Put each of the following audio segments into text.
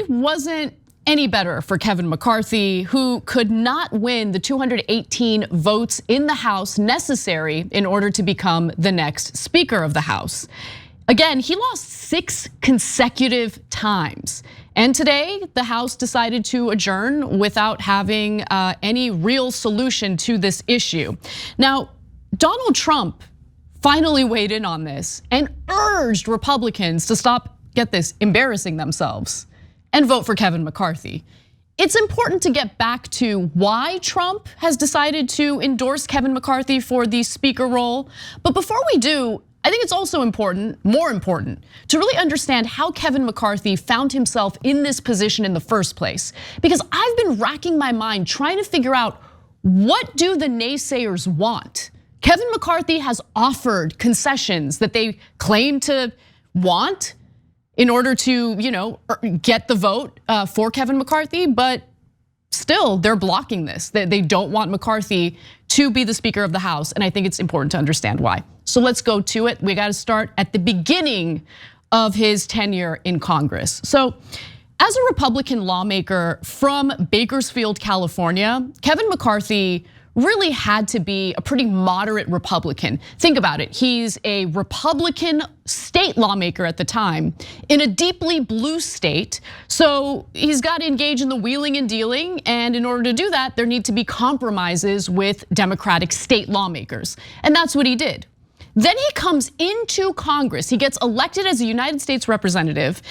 it wasn't any better for Kevin McCarthy, who could not win the 218 votes in the House necessary in order to become the next Speaker of the House. Again, he lost 6 consecutive times. And today, the House decided to adjourn without having any real solution to this issue. Now, Donald Trump finally weighed in on this and urged Republicans to stop, get this, embarrassing themselves and vote for Kevin McCarthy. It's important to get back to why Trump has decided to endorse Kevin McCarthy for the Speaker role. But before we do, I think it's also important, more important, to really understand how Kevin McCarthy found himself in this position in the first place. Because I've been racking my mind trying to figure out, what do the naysayers want? Kevin McCarthy has offered concessions that they claim to want in order to, get the vote for Kevin McCarthy, but still they're blocking this. They don't want McCarthy to be the Speaker of the House, and I think it's important to understand why. So let's go to it. We got to start at the beginning of his tenure in Congress. So as a Republican lawmaker from Bakersfield, California, Kevin McCarthy really had to be a pretty moderate Republican. Think about it, he's a Republican state lawmaker at the time in a deeply blue state. So he's got to engage in the wheeling and dealing. And in order to do that, there need to be compromises with Democratic state lawmakers. And that's what he did. Then he comes into Congress. He gets elected as a United States representative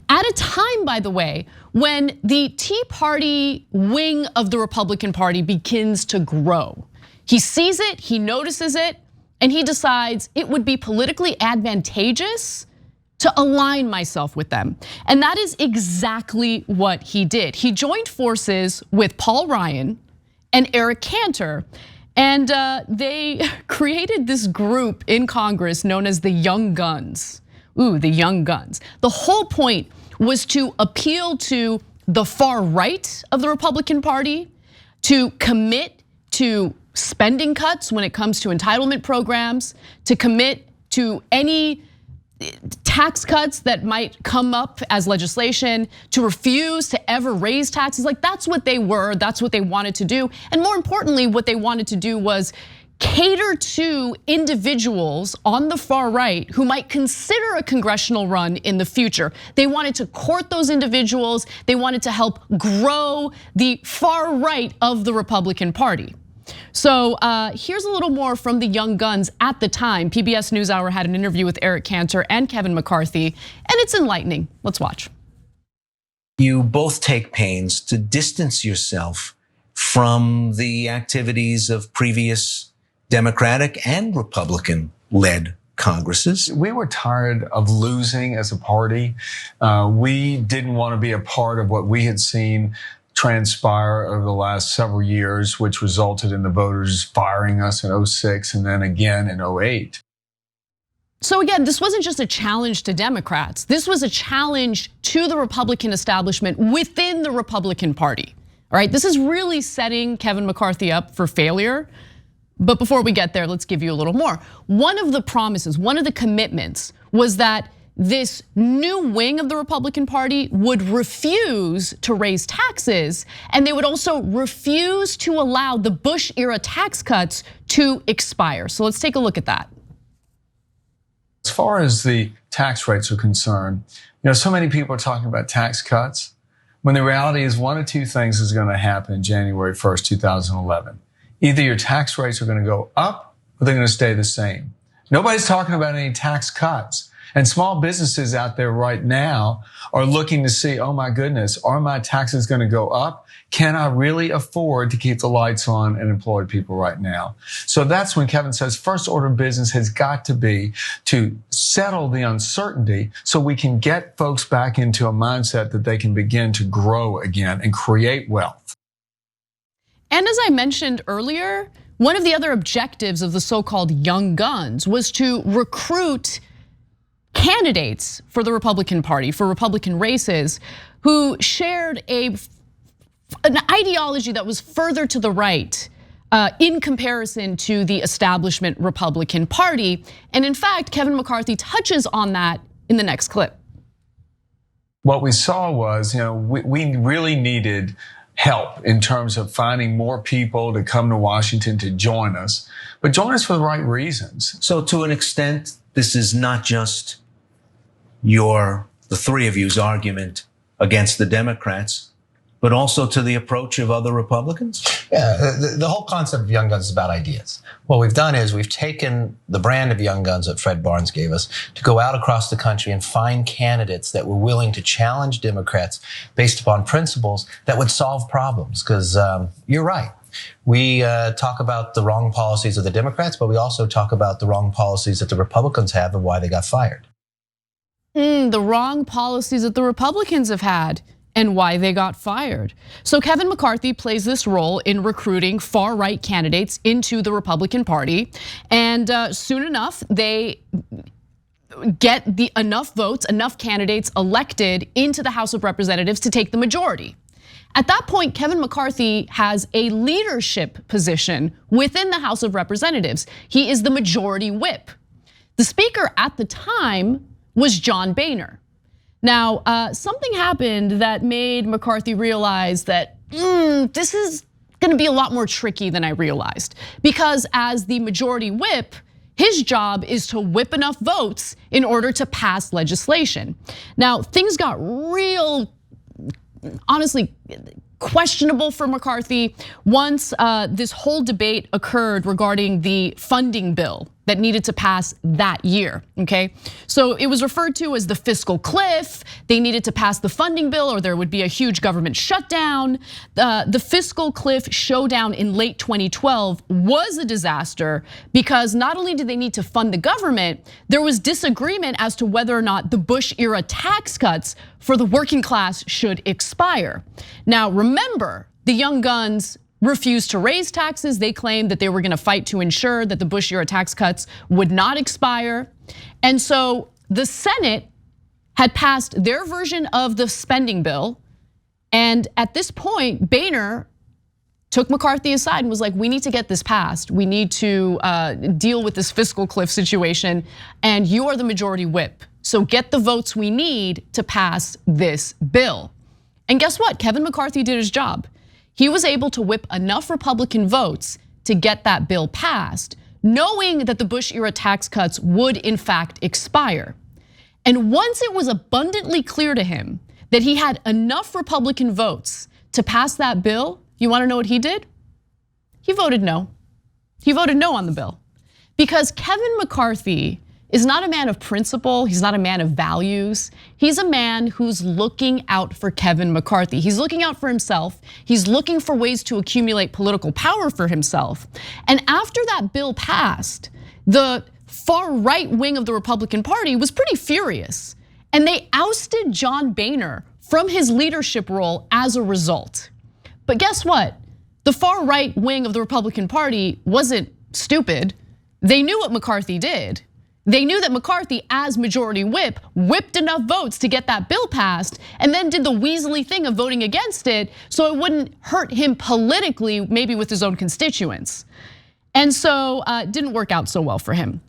at a time, by the way, when the Tea Party wing of the Republican Party begins to grow. He sees it, he notices it, and he decides it would be politically advantageous to align myself with them. And that is exactly what he did. He joined forces with Paul Ryan and Eric Cantor. And they created this group in Congress known as the Young Guns. The Young Guns. The whole point was to appeal to the far right of the Republican Party, to commit to spending cuts when it comes to entitlement programs, to commit to any tax cuts that might come up as legislation, to refuse to ever raise taxes. Like, that's what they were, that's what they wanted to do. And more importantly, what they wanted to do was cater to individuals on the far right who might consider a congressional run in the future. They wanted to court those individuals. They wanted to help grow the far right of the Republican Party. So here's a little more from the Young Guns at the time. PBS NewsHour had an interview with Eric Cantor and Kevin McCarthy, and it's enlightening. Let's watch. You both take pains to distance yourself from the activities of previous Democratic and Republican-led Congresses. We were tired of losing as a party. We didn't want to be a part of what we had seen transpire over the last several years, which resulted in the voters firing us in 2006 and then again in 2008. So again, this wasn't just a challenge to Democrats. This was a challenge to the Republican establishment within the Republican Party. All right, this is really setting Kevin McCarthy up for failure. But before we get there, let's give you a little more. One of the promises, one of the commitments was that this new wing of the Republican Party would refuse to raise taxes, and they would also refuse to allow the Bush era tax cuts to expire. So let's take a look at that. As far as the tax rates are concerned, so many people are talking about tax cuts, when the reality is one of two things is going to happen January 1st, 2011. Either your tax rates are going to go up or they're going to stay the same. Nobody's talking about any tax cuts. And small businesses out there right now are looking to see, oh my goodness, are my taxes going to go up? Can I really afford to keep the lights on and employ people right now? So that's when Kevin says first order of business has got to be to settle the uncertainty so we can get folks back into a mindset that they can begin to grow again and create wealth. And as I mentioned earlier, one of the other objectives of the so-called Young Guns was to recruit candidates for the Republican Party, for Republican races, who shared an ideology that was further to the right in comparison to the establishment Republican Party. And in fact, Kevin McCarthy touches on that in the next clip. what we saw was, we really needed help in terms of finding more people to come to Washington to join us, but join us for the right reasons. So to an extent, this is not just the three of you's argument against the Democrats, but also to the approach of other Republicans? Yeah, the whole concept of Young Guns is about ideas. What we've done is we've taken the brand of Young Guns that Fred Barnes gave us to go out across the country and find candidates that were willing to challenge Democrats based upon principles that would solve problems. Because you're right. We talk about the wrong policies of the Democrats, but we also talk about the wrong policies that the Republicans have and why they got fired. The wrong policies that the Republicans have had and why they got fired. So Kevin McCarthy plays this role in recruiting far-right candidates into the Republican Party. And soon enough, they get enough votes, enough candidates elected into the House of Representatives to take the majority. At that point, Kevin McCarthy has a leadership position within the House of Representatives. He is the majority whip. The speaker at the time was John Boehner. Now, something happened that made McCarthy realize that this is gonna be a lot more tricky than I realized. Because as the majority whip, his job is to whip enough votes in order to pass legislation. Now, things got real, honestly, questionable for McCarthy once this whole debate occurred regarding the funding bill that needed to pass that year, okay? So it was referred to as the fiscal cliff. They needed to pass the funding bill or there would be a huge government shutdown. The fiscal cliff showdown in late 2012 was a disaster because not only did they need to fund the government, there was disagreement as to whether or not the Bush era tax cuts for the working class should expire. Now remember, the Young Guns refused to raise taxes. They claimed that they were gonna fight to ensure that the Bush era tax cuts would not expire. And so the Senate had passed their version of the spending bill. And at this point, Boehner took McCarthy aside and was like, we need to get this passed. We need to deal with this fiscal cliff situation. And you are the majority whip. So get the votes we need to pass this bill. And guess what? Kevin McCarthy did his job. He was able to whip enough Republican votes to get that bill passed, knowing that the Bush era tax cuts would in fact expire. And once it was abundantly clear to him that he had enough Republican votes to pass that bill, you wanna know what he did? He voted no. He voted no on the bill. Because Kevin McCarthy is not a man of principle, he's not a man of values. He's a man who's looking out for Kevin McCarthy. He's looking out for himself. He's looking for ways to accumulate political power for himself. And after that bill passed, the far right wing of the Republican Party was pretty furious. And they ousted John Boehner from his leadership role as a result. But guess what? The far right wing of the Republican Party wasn't stupid. They knew what McCarthy did. They knew that McCarthy, as majority whip, whipped enough votes to get that bill passed and then did the weaselly thing of voting against it so it wouldn't hurt him politically, maybe with his own constituents. And so it didn't work out so well for him.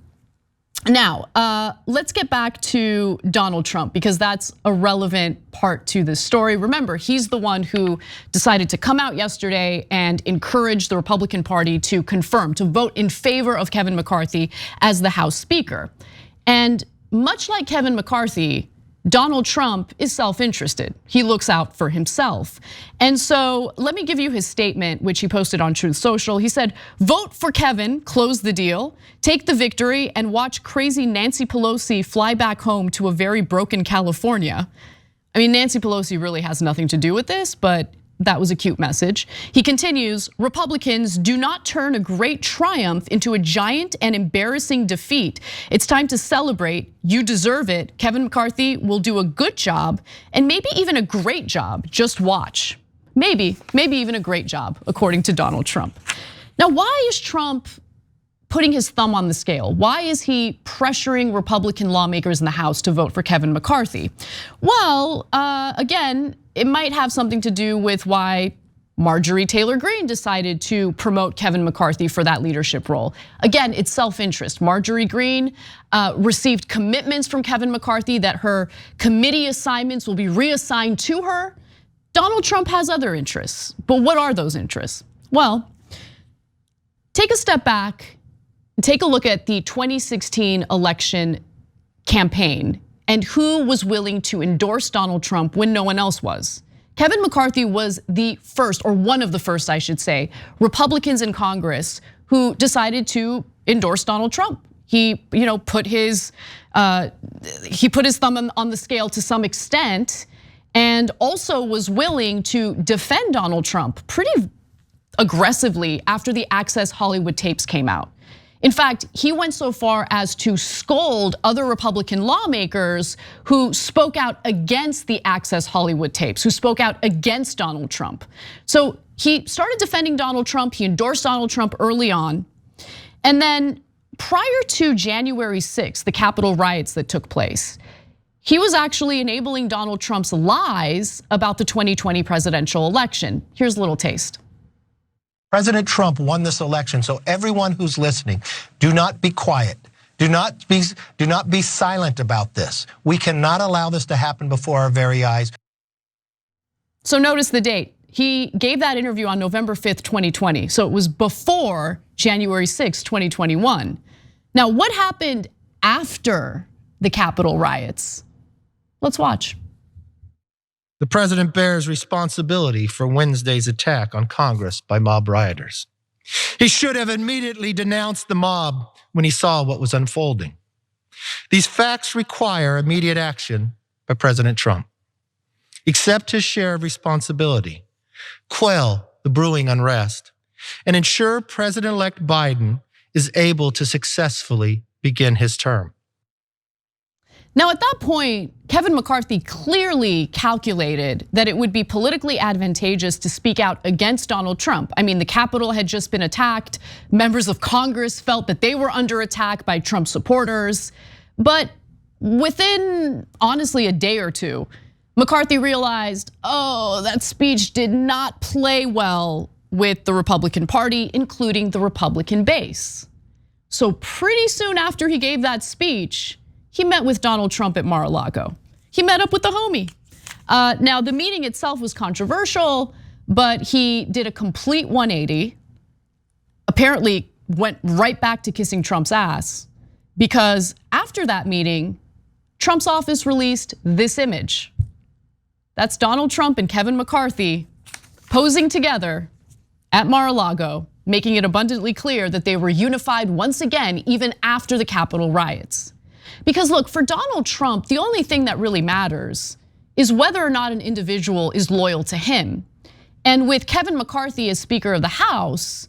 Now, let's get back to Donald Trump because that's a relevant part to this story. Remember, he's the one who decided to come out yesterday and encourage the Republican Party to confirm, to vote in favor of Kevin McCarthy as the House Speaker. And much like Kevin McCarthy, Donald Trump is self-interested. He looks out for himself. And so let me give you his statement, which he posted on Truth Social. He said, vote for Kevin, close the deal, take the victory, and watch crazy Nancy Pelosi fly back home to a very broken California. I mean, Nancy Pelosi really has nothing to do with this, but that was a cute message. He continues, Republicans do not turn a great triumph into a giant and embarrassing defeat. It's time to celebrate. You deserve it. Kevin McCarthy will do a good job and maybe even a great job. Just watch. Maybe even a great job, according to Donald Trump. Now, why is Trump putting his thumb on the scale? Why is he pressuring Republican lawmakers in the House to vote for Kevin McCarthy? Well, again, it might have something to do with why Marjorie Taylor Greene decided to promote Kevin McCarthy for that leadership role. Again, it's self-interest. Marjorie Greene received commitments from Kevin McCarthy that her committee assignments will be reassigned to her. Donald Trump has other interests, but what are those interests? Well, take a step back and take a look at the 2016 election campaign and who was willing to endorse Donald Trump when no one else was. Kevin McCarthy was the first, or one of the first, I should say, Republicans in Congress who decided to endorse Donald Trump. He, put his thumb on the scale to some extent, and also was willing to defend Donald Trump pretty aggressively after the Access Hollywood tapes came out. In fact, he went so far as to scold other Republican lawmakers who spoke out against the Access Hollywood tapes, who spoke out against Donald Trump. So he started defending Donald Trump, he endorsed Donald Trump early on. And then prior to January 6th, the Capitol riots that took place, he was actually enabling Donald Trump's lies about the 2020 presidential election. Here's a little taste. President Trump won this election, so everyone who's listening, do not be quiet. Do not be silent about this. We cannot allow this to happen before our very eyes. So notice the date. He gave that interview on November 5th, 2020. So it was before January 6th, 2021. Now, what happened after the Capitol riots? Let's watch. The president bears responsibility for Wednesday's attack on Congress by mob rioters. He should have immediately denounced the mob when he saw what was unfolding. These facts require immediate action by President Trump. Accept his share of responsibility, quell the brewing unrest, and ensure President-elect Biden is able to successfully begin his term. Now, at that point, Kevin McCarthy clearly calculated that it would be politically advantageous to speak out against Donald Trump. I mean, the Capitol had just been attacked. Members of Congress felt that they were under attack by Trump supporters. But within, honestly, a day or two, McCarthy realized, that speech did not play well with the Republican Party, including the Republican base. So pretty soon after he gave that speech, he met with Donald Trump at Mar-a-Lago. He met up with the homie. Now, the meeting itself was controversial, but he did a complete 180. Apparently went right back to kissing Trump's ass, because after that meeting, Trump's office released this image. That's Donald Trump and Kevin McCarthy posing together at Mar-a-Lago, making it abundantly clear that they were unified once again, even after the Capitol riots. Because look, for Donald Trump, the only thing that really matters is whether or not an individual is loyal to him. And with Kevin McCarthy as Speaker of the House,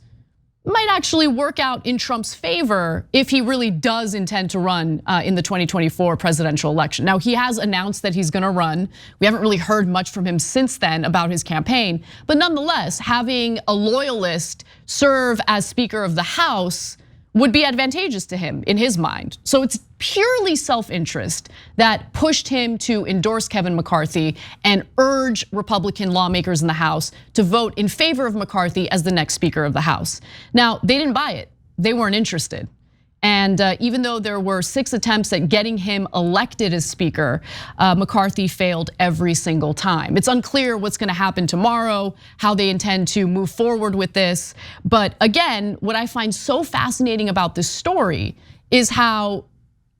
might actually work out in Trump's favor if he really does intend to run in the 2024 presidential election. Now, he has announced that he's gonna run. We haven't really heard much from him since then about his campaign, but nonetheless, having a loyalist serve as Speaker of the House would be advantageous to him in his mind. So it's purely self-interest that pushed him to endorse Kevin McCarthy and urge Republican lawmakers in the House to vote in favor of McCarthy as the next Speaker of the House. Now, they didn't buy it. They weren't interested. And even though there were 6 attempts at getting him elected as Speaker, McCarthy failed every single time. It's unclear what's gonna happen tomorrow, how they intend to move forward with this. But again, what I find so fascinating about this story is how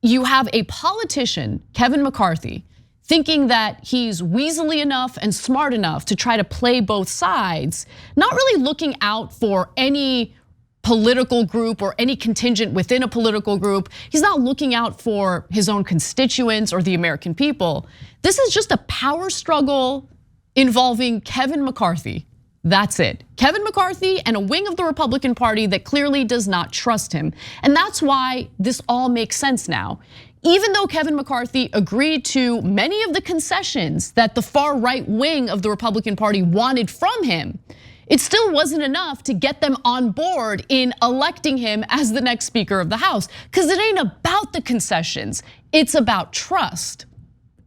you have a politician, Kevin McCarthy, thinking that he's weaselly enough and smart enough to try to play both sides, not really looking out for any political group or any contingent within a political group. He's not looking out for his own constituents or the American people. This is just a power struggle involving Kevin McCarthy. That's it. Kevin McCarthy and a wing of the Republican Party that clearly does not trust him. And that's why this all makes sense now. Even though Kevin McCarthy agreed to many of the concessions that the far right wing of the Republican Party wanted from him, it still wasn't enough to get them on board in electing him as the next Speaker of the House, because it ain't about the concessions, it's about trust.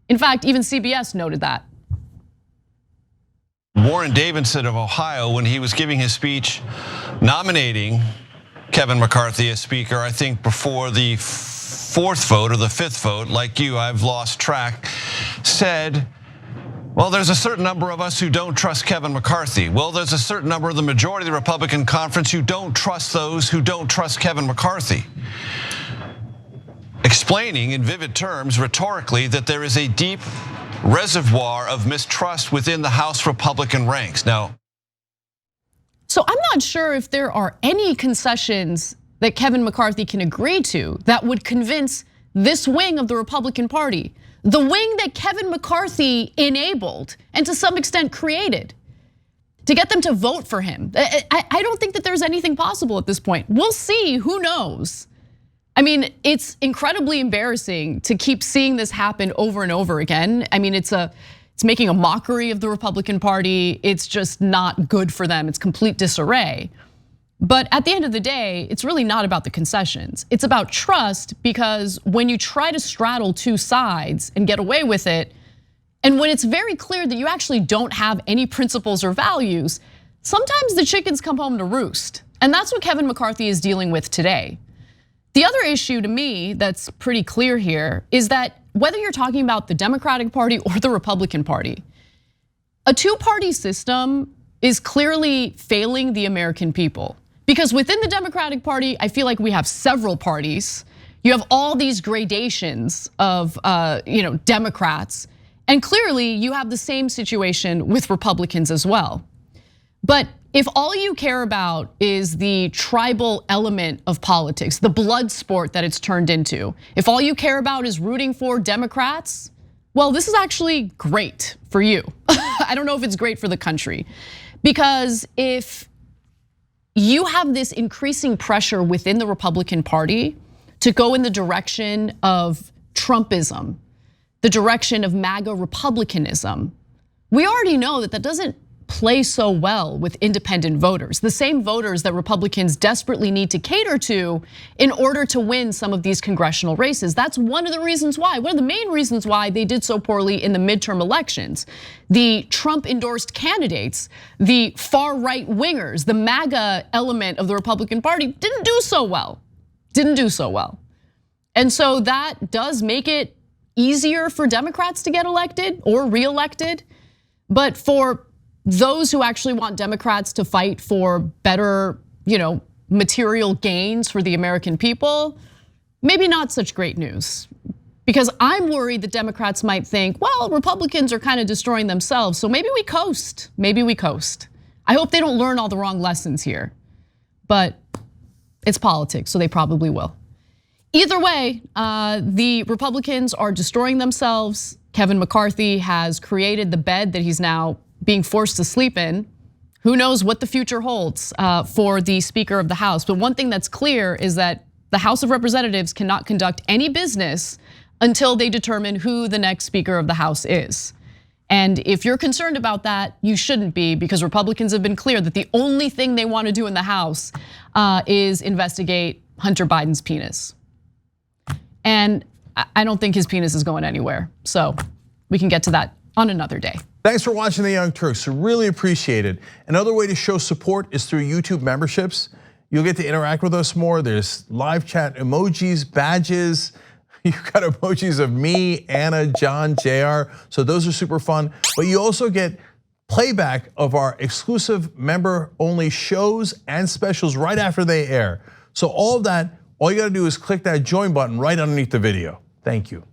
In fact, even CBS noted that. Warren Davidson of Ohio, when he was giving his speech nominating Kevin McCarthy as Speaker, I think before the fourth vote or the fifth vote, like you, I've lost track, said, well, there's a certain number of us who don't trust Kevin McCarthy. Well, there's a certain number of the majority of the Republican conference who don't trust those who don't trust Kevin McCarthy. Explaining in vivid terms, rhetorically, that there is a deep reservoir of mistrust within the House Republican ranks. Now, so I'm not sure if there are any concessions that Kevin McCarthy can agree to that would convince this wing of the Republican Party, the wing that Kevin McCarthy enabled and to some extent created, to get them to vote for him. I don't think that there's anything possible at this point. We'll see, who knows? I mean, it's incredibly embarrassing to keep seeing this happen over and over again. I mean, it's making a mockery of the Republican Party. It's just not good for them. It's complete disarray. But at the end of the day, it's really not about the concessions. It's about trust, because when you try to straddle two sides and get away with it, and when it's very clear that you actually don't have any principles or values, sometimes the chickens come home to roost. And that's what Kevin McCarthy is dealing with today. The other issue to me that's pretty clear here is that whether you're talking about the Democratic Party or the Republican Party, a two-party system is clearly failing the American people. Because within the Democratic Party, I feel like we have several parties. You have all these gradations of Democrats, and clearly you have the same situation with Republicans as well. But if all you care about is the tribal element of politics, the blood sport that it's turned into, if all you care about is rooting for Democrats, well, this is actually great for you. I don't know if it's great for the country, because if you have this increasing pressure within the Republican Party to go in the direction of Trumpism, the direction of MAGA Republicanism, we already know that that doesn't play so well with independent voters, the same voters that Republicans desperately need to cater to in order to win some of these congressional races. That's one of the reasons why, one of the main reasons why they did so poorly in the midterm elections. The Trump endorsed candidates, the far right wingers, the MAGA element of the Republican Party didn't do so well, And so that does make it easier for Democrats to get elected or reelected. But for those who actually want Democrats to fight for better, material gains for the American people, maybe not such great news. Because I'm worried that Democrats might think, well, Republicans are kind of destroying themselves, so maybe we coast, I hope they don't learn all the wrong lessons here. But it's politics, so they probably will. Either way, the Republicans are destroying themselves. Kevin McCarthy has created the bed that he's now being forced to sleep in. Who knows what the future holds for the Speaker of the House. But one thing that's clear is that the House of Representatives cannot conduct any business until they determine who the next Speaker of the House is. And if you're concerned about that, you shouldn't be, because Republicans have been clear that the only thing they want to do in the House is investigate Hunter Biden's penis. And I don't think his penis is going anywhere. So we can get to that on another day. Thanks for watching The Young Turks, really appreciate it. Another way to show support is through YouTube memberships. You'll get to interact with us more. There's live chat emojis, badges. You've got emojis of me, Anna, John, JR. So those are super fun. But you also get playback of our exclusive member-only shows and specials right after they air. So all of that, all you gotta do is click that join button right underneath the video. Thank you.